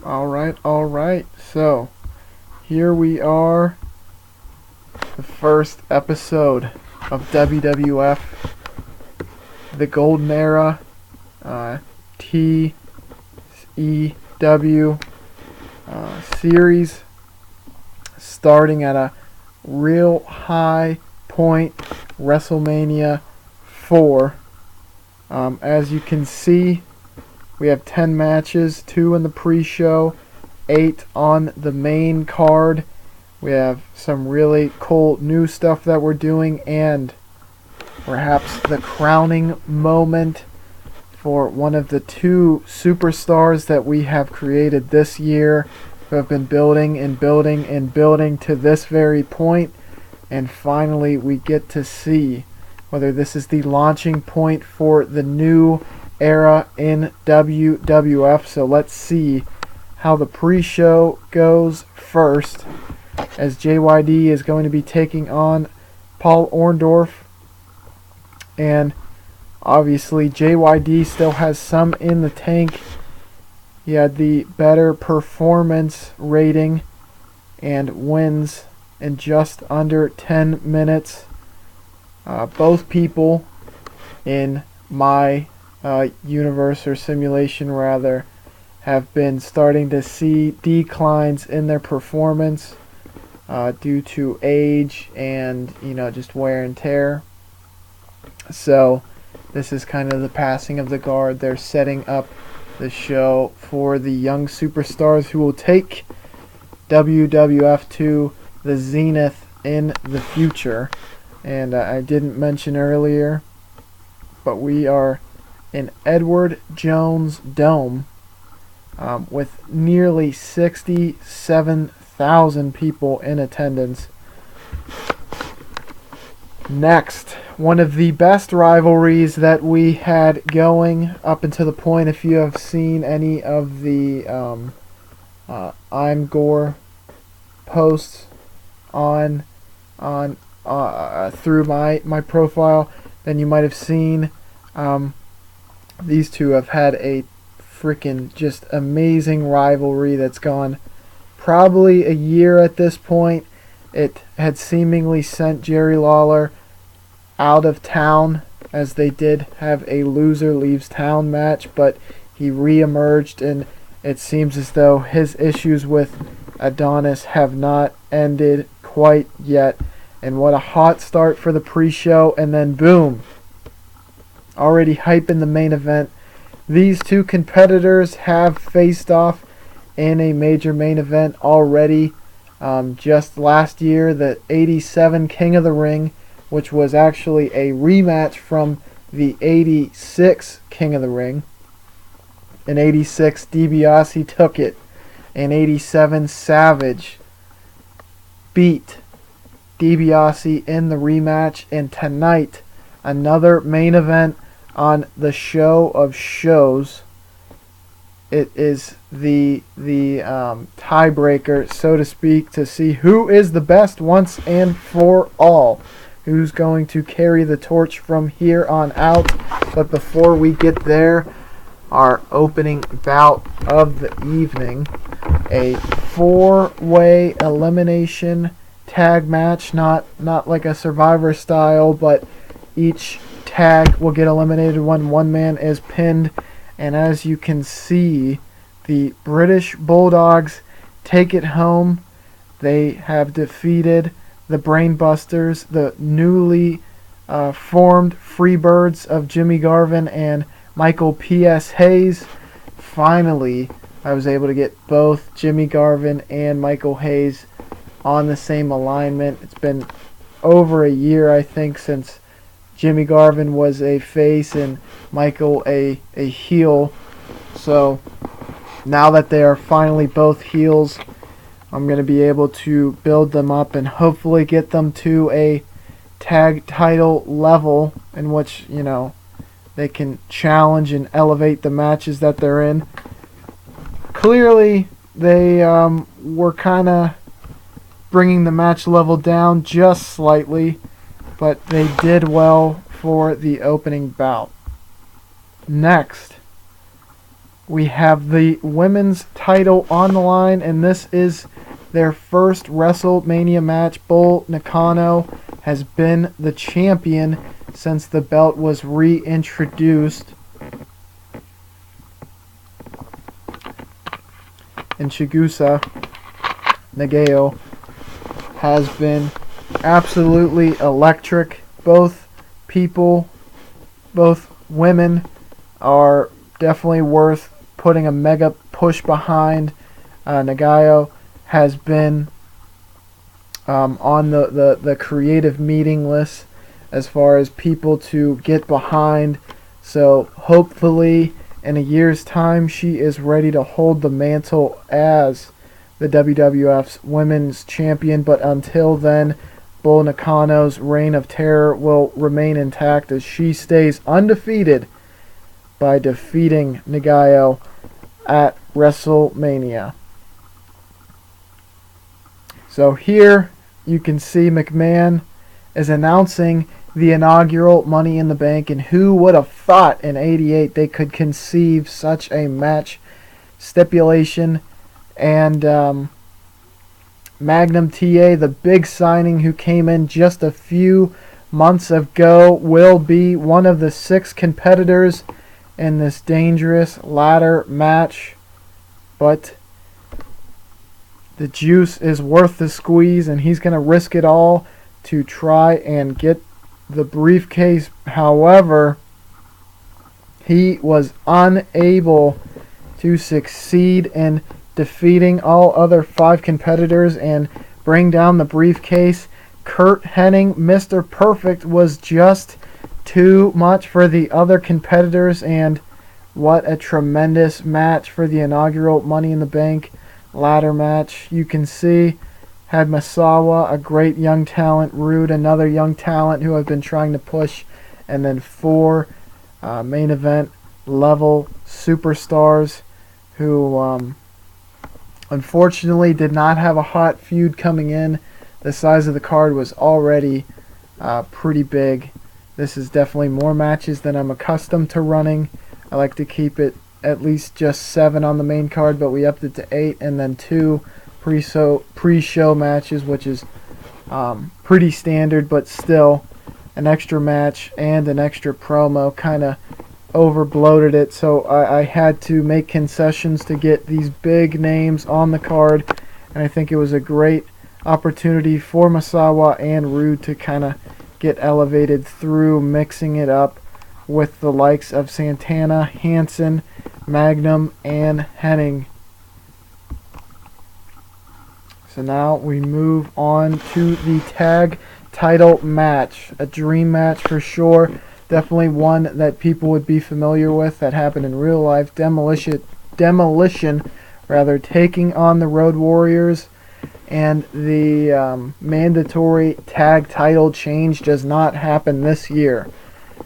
Alright. So, here we are, the first episode of WWF, the Golden Era, TEW series, starting at a real high point, WrestleMania 4. As you can see, we have 10 matches, 2 in the pre-show, 8 on the main card. We have some really cool new stuff that we're doing, and perhaps the crowning moment for one of the 2 superstars that we have created this year, who have been building and building and building to this very point, and finally we get to see whether this is the launching point for the new era in WWF. So let's see how the pre-show goes first, as JYD is going to be taking on Paul Orndorff, and obviously JYD still has some in the tank. He had the better performance rating and wins in just under 10 minutes. Both people in my universe, or simulation rather, have been starting to see declines in their performance due to age and just wear and tear. So this is kind of the passing of the guard. They're setting up the show for the young superstars who will take WWF to the zenith in the future. And I didn't mention earlier, but we are in Edward Jones Dome with nearly 67,000 people in attendance. Next, one of the best rivalries that we had going up until the point, if you have seen any of the I'm Gore posts on through my profile, then you might have seen these two have had a freaking just amazing rivalry that's gone probably a year at this point. It had seemingly sent Jerry Lawler out of town, as they did have a loser leaves town match, but he re-emerged, and it seems as though his issues with Adonis have not ended quite yet. And what a hot start for the pre-show, and then boom, already hyping the main event. These 2 competitors have faced off in a major main event already. Just last year, the 87 King of the Ring, which was actually a rematch from the 86 King of the Ring. In 86, DiBiase took it. In 87, Savage beat DiBiase in the rematch. And tonight, another main event on the show of shows. It is the tiebreaker, so to speak, to see who is the best once and for all. Who's going to carry the torch from here on out. But before we get there, our opening bout of the evening, a 4-way elimination tag match, not like a Survivor style, but each tag will get eliminated when one man is pinned. And as you can see, the British Bulldogs take it home. They have defeated the Brainbusters, the newly formed Freebirds of Jimmy Garvin and Michael P.S. Hayes. Finally, I was able to get both Jimmy Garvin and Michael Hayes on the same alignment. It's been over a year, I think, since Jimmy Garvin was a face and Michael a heel. So now that they are finally both heels, I'm going to be able to build them up and hopefully get them to a tag title level in which, they can challenge and elevate the matches that they're in. Clearly, they were kind of bringing the match level down just slightly, but they did well for the opening bout. Next, we have the women's title on the line, and this is their first WrestleMania match. Bull Nakano has been the champion since the belt was reintroduced. And Chigusa Nagao has been absolutely electric. Both women are definitely worth putting a mega push behind. Nagao has been on the creative meeting list as far as people to get behind. So hopefully in a year's time she is ready to hold the mantle as the WWF's women's champion. But until then, Bull Nakano's reign of terror will remain intact as she stays undefeated by defeating Nagao at WrestleMania. So here you can see McMahon is announcing the inaugural Money in the Bank, and who would have thought in '88 they could conceive such a match stipulation. And Magnum TA, the big signing who came in just a few months ago, will be one of the 6 competitors in this dangerous ladder match. But the juice is worth the squeeze, and he's going to risk it all to try and get the briefcase. However, he was unable to succeed in defeating all other 5 competitors and bring down the briefcase. Kurt Hennig, Mr. Perfect, was just too much for the other competitors, and what a tremendous match for the inaugural Money in the Bank ladder match. You can see had Misawa, a great young talent, Rude, another young talent who I've been trying to push, and then 4 main event level superstars who unfortunately did not have a hot feud coming in. The size of the card was already pretty big. This is definitely more matches than I'm accustomed to running. I like to keep it at least just 7 on the main card, but we upped it to 8, and then 2 pre-show matches, which is pretty standard, but still an extra match and an extra promo kind of over-bloated it. So I had to make concessions to get these big names on the card, and I think it was a great opportunity for Misawa and Rude to kind of get elevated through mixing it up with the likes of Santana, Hansen, Magnum, and Hennig. So now we move on to the tag title match. A dream match for sure. Definitely one that people would be familiar with that happened in real life. Demolition taking on the Road Warriors. And the mandatory tag title change does not happen this year.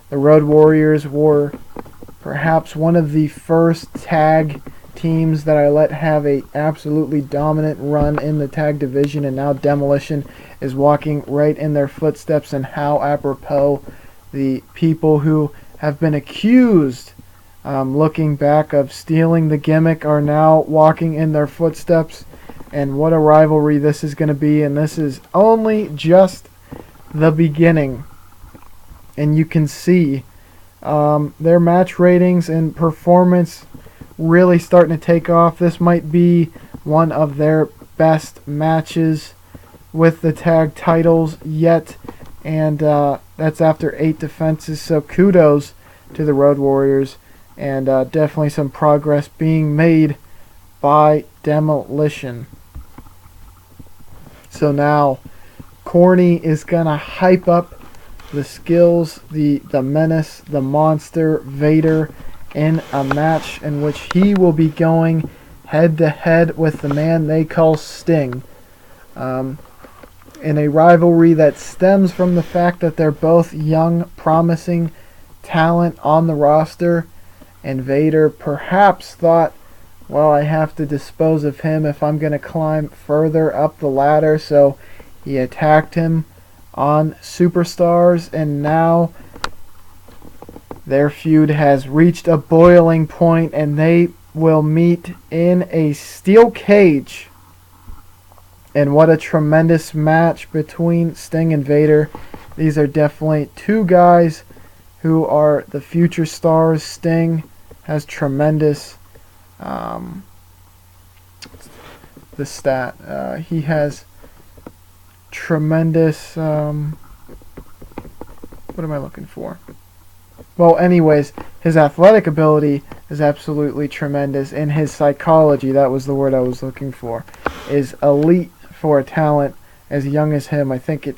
The Road Warriors were perhaps one of the first tag teams that I let have a absolutely dominant run in the tag division, and now Demolition is walking right in their footsteps. And how apropos, the people who have been accused, looking back, of stealing the gimmick are now walking in their footsteps. And what a rivalry this is going to be, and this is only just the beginning. And you can see their match ratings and performance really starting to take off. This might be one of their best matches with the tag titles yet, and that's after 8 defenses. So kudos to the Road Warriors, and definitely some progress being made by Demolition. So now Corny is going to hype up the skills, the menace, the monster, Vader, in a match in which he will be going head-to-head with the man they call Sting. In a rivalry that stems from the fact that they're both young, promising talent on the roster, and Vader perhaps thought, well, I have to dispose of him if I'm going to climb further up the ladder, so he attacked him on Superstars, and now their feud has reached a boiling point, and they will meet in a steel cage. And what a tremendous match between Sting and Vader. These are definitely two guys who are the future stars. Sting has tremendous, the stat, he has tremendous, what am I looking for? Well, anyways, his athletic ability is absolutely tremendous, and his psychology, that was the word I was looking for, is elite for a talent as young as him. I think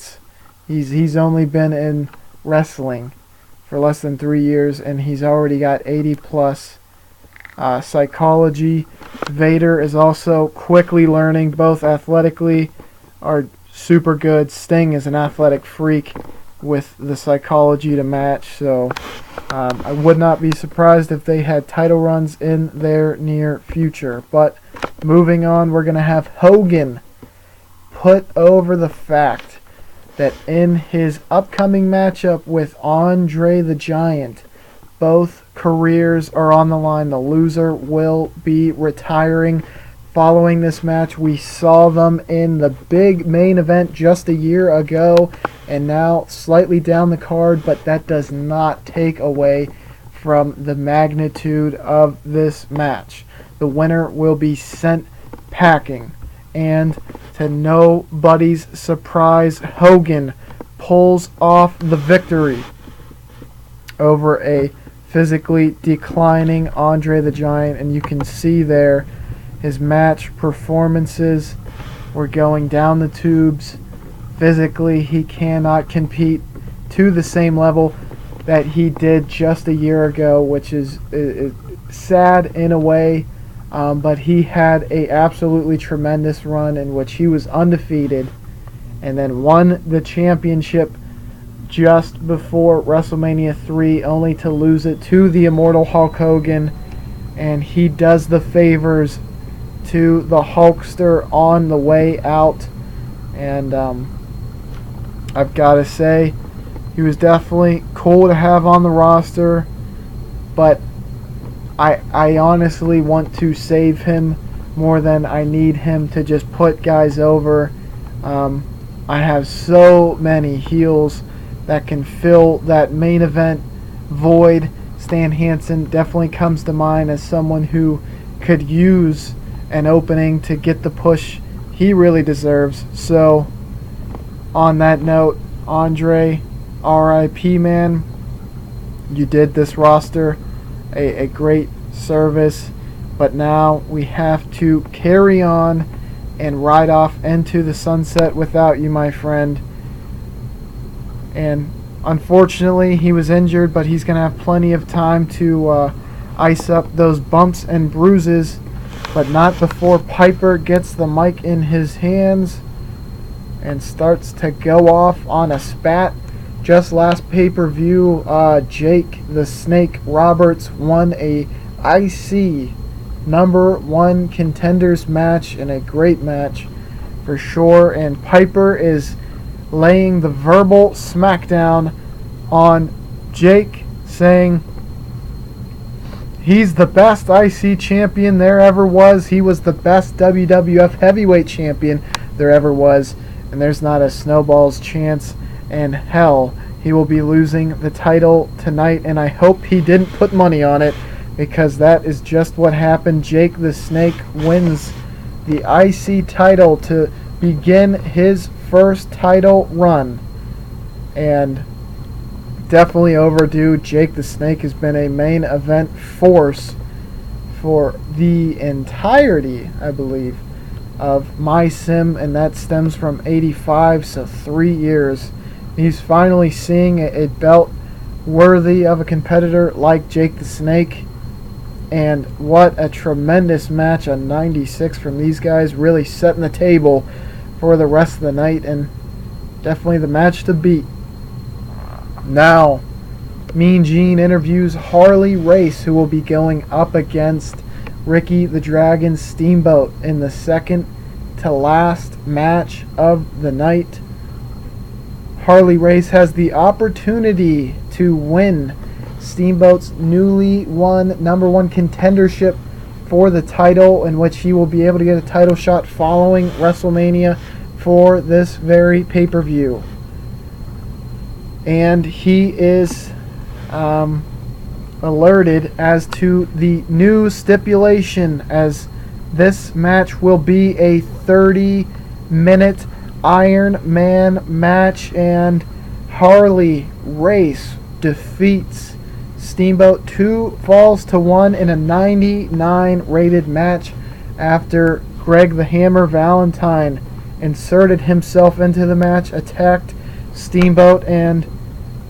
he's only been in wrestling for less than 3 years, and he's already got 80 plus psychology. Vader is also quickly learning. Both athletically are super good. Sting is an athletic freak with the psychology to match, so I would not be surprised if they had title runs in their near future. But moving on, we're going to have Hogan put over the fact that in his upcoming matchup with Andre the Giant, both careers are on the line. The loser will be retiring. Following this match, we saw them in the big main event just a year ago, and now slightly down the card, but that does not take away from the magnitude of this match. The winner will be sent packing, and to nobody's surprise, Hogan pulls off the victory over a physically declining Andre the Giant, and you can see there his match performances were going down the tubes. Physically, he cannot compete to the same level that he did just a year ago, which is sad in a way, but he had a absolutely tremendous run in which he was undefeated and then won the championship just before WrestleMania 3, only to lose it to the immortal Hulk Hogan. And he does the favors to the Hulkster on the way out, and I've got to say, he was definitely cool to have on the roster, but I honestly want to save him more than I need him to just put guys over. I have so many heels that can fill that main event void. Stan Hansen definitely comes to mind as someone who could use an opening to get the push he really deserves. So, on that note, Andre, R.I.P. man, you did this roster a great service, but now we have to carry on and ride off into the sunset without you, my friend. And unfortunately, he was injured, but he's going to have plenty of time to ice up those bumps and bruises, but not before Piper gets the mic in his hands and starts to go off on a spat. Just last pay-per-view, Jake the Snake Roberts won a IC #1 contenders match, and a great match for sure. And Piper is laying the verbal smackdown on Jake, saying he's the best IC champion there ever was. He was the best WWF heavyweight champion there ever was, and there's not a snowball's chance in hell he will be losing the title tonight, and I hope he didn't put money on it, because that is just what happened. Jake the Snake wins the IC title to begin his first title run, and definitely overdue. Jake the Snake has been a main event force for the entirety, I believe, of my sim, and that stems from 85, so 3 years. He's finally seeing a belt worthy of a competitor like Jake the Snake. And what a tremendous match on 96 from these guys, really setting the table for the rest of the night, and definitely the match to beat. Now, Mean Gene interviews Harley Race, who will be going up against Ricky the Dragon Steamboat in the second to last match of the night. Harley Race has the opportunity to win Steamboat's newly won #1 contendership for the title, in which he will be able to get a title shot following WrestleMania for this very pay-per-view. And he is alerted as to the new stipulation, as this match will be a 30-minute Iron Man match, and Harley Race defeats Steamboat 2 falls to 1 in a 99 rated match after Greg the Hammer Valentine inserted himself into the match, attacked Steamboat, and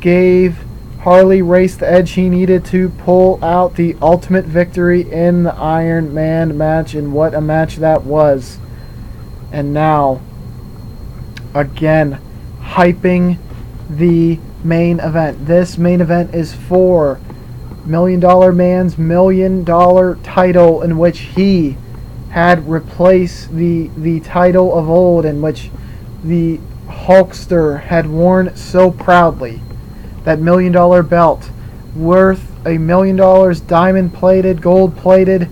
gave Harley Race the edge he needed to pull out the ultimate victory in the Iron Man match. And what a match that was. And now, again, hyping the main event. This main event is for $1 Million Man's $1 million title, in which he had replaced the title of old, in which the Hulkster had worn so proudly. That $1 million belt, worth $1 million, diamond plated, gold plated,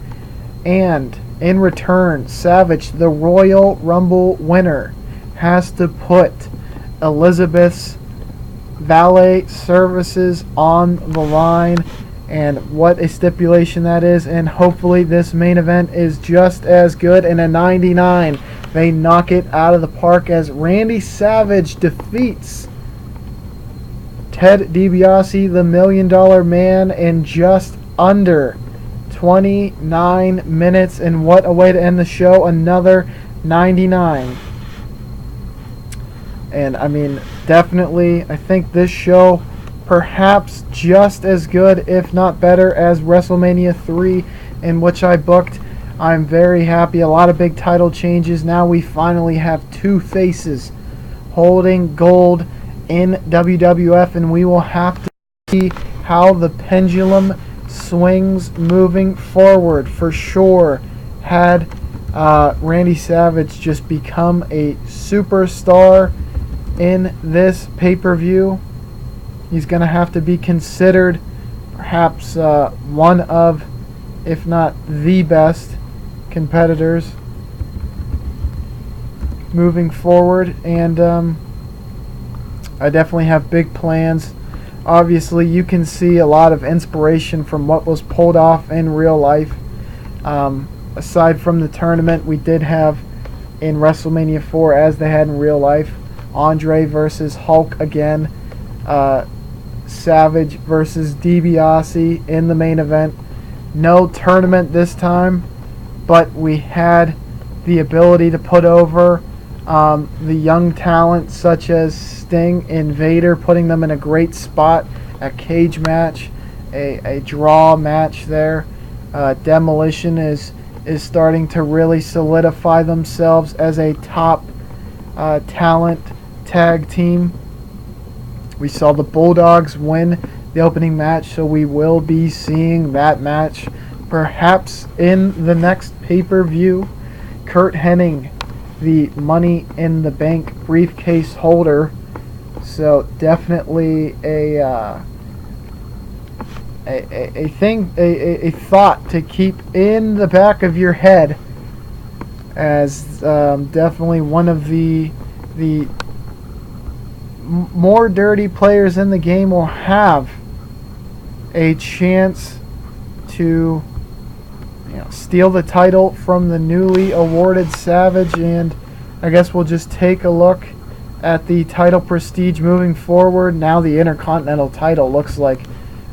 and in return, Savage, the Royal Rumble winner, has to put Elizabeth's valet services on the line. And what a stipulation that is. And hopefully this main event is just as good. In a 99, they knock it out of the park as Randy Savage defeats Ted DiBiase, the $1 Million Man, in just under 29 minutes. And what a way to end the show. Another 99. And I mean, definitely, I think this show perhaps just as good, if not better, as WrestleMania 3, in which I booked. I'm very happy. A lot of big title changes. Now we finally have two faces holding gold in WWF, and we will have to see how the pendulum swings moving forward. For sure, had Randy Savage just become a superstar in this pay-per-view, he's going to have to be considered perhaps one of, if not the best competitors moving forward. And I definitely have big plans. Obviously, you can see a lot of inspiration from what was pulled off in real life. Aside from the tournament, we did have in WrestleMania 4, as they had in real life, Andre versus Hulk again. Savage versus DiBiase in the main event. No tournament this time, but we had the ability to put over the young talent such as Sting and Vader, putting them in a great spot. A cage match, a draw match there. Demolition is starting to really solidify themselves as a top talent tag team. We saw the Bulldogs win the opening match, so we will be seeing that match perhaps in the next pay-per-view. Kurt Hennig, the Money in the Bank briefcase holder, so definitely a thought to keep in the back of your head, as definitely one of the more dirty players in the game will have a chance to steal the title from the newly awarded Savage. And I guess we'll just take a look at the title prestige moving forward. Now the Intercontinental title looks like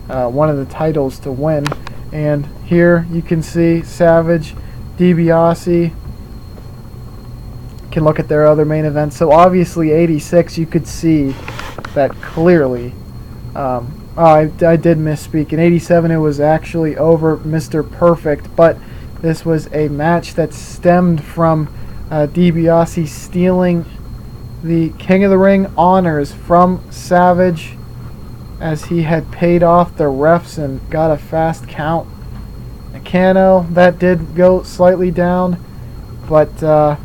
one of the titles to win. And here you can see Savage, DiBiase. Can look at their other main events. So obviously 86, you could see that clearly. I did misspeak. In 87 it was actually over Mr. Perfect, but this was a match that stemmed from DiBiase stealing the King of the Ring honors from Savage, as he had paid off the refs and got a fast count. Nakano, that did go slightly down, but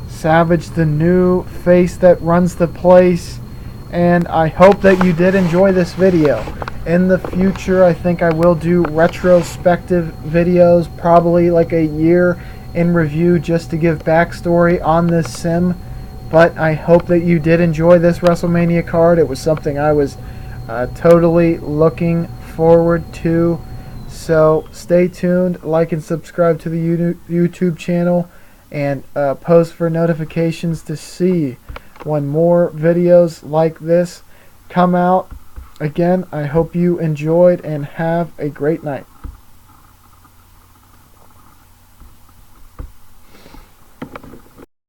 Savage, the new face that runs the place. And I hope that you did enjoy this video. In the future, I think I will do retrospective videos, probably like a year in review, just to give backstory on this sim. But I hope that you did enjoy this WrestleMania card. It was something I was totally looking forward to. So stay tuned, like and subscribe to the YouTube channel, and post for notifications to see when more videos like this come out. Again, I hope you enjoyed and have a great night.